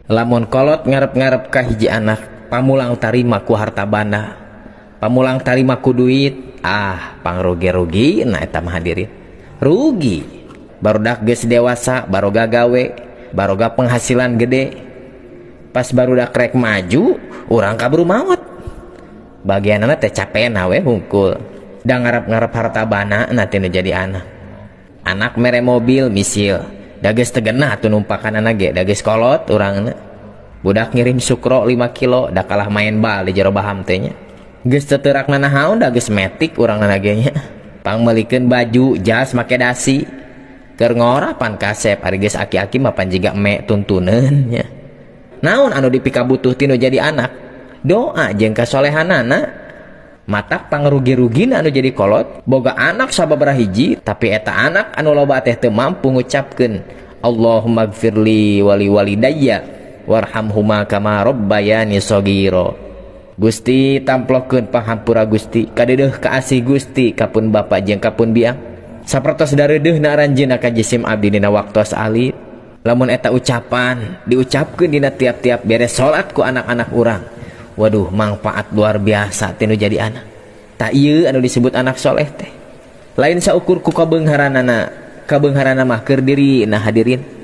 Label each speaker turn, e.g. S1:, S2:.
S1: Lamun kolot ngarep-ngarep ka hiji anak, pamulang tarima ku harta banda, pamulang tarima ku duit, pangrugi-rugi na eta mah hadirin. Rugi. Barudak geus dewasa, baroga gawe, baroga penghasilan gede. Pas barudak rek maju, urang kaburu maot. Bagianana teh capena we hungkul. Da ngarep-ngarep harta bana na teh jadi anak. Anak mere mobil misil, da geus teu genah atuh numpakanana ge, da geus kolot urangna. Budak ngirim sukro 5 kilo, da kalah main bal di jero baham teh nya. Geus teu teurakna nahaon da geus metik urangna ge nya. Pangmelikeun baju, jas make dasi. Keur ngorapan kasep ari geus aki-aki mah pan jiga me tuntuneun nya. Naon anu dipikabutuh tinu jadi anak? Doa jeung kasolehanana. Matak pangrugi-rugina anu jadi kolot boga anak sababaraha hiji, tapi eta anak anu loba teh teu mampu ngucapkeun Allahumma gfirli wali walidayya warhamhuma kama rabbayani shaghira. Gusti tamplokeun pahampura Gusti, kadeudeuh kaasih Gusti kapun bapa jeung kapun biang. Sapertos dareudeuhna aranjeunna ka jisim abdi dina waktos alit. Lamun eta ucapan diucapkeun dina tiap-tiap beres salat ku anak-anak urang, waduh manfaat luar biasa tinu jadi anak. Tak ieu anu disebut anak soleh teh. Lain saukur ku kabeungharanana, kabeungharana mah keur diri nah hadirin.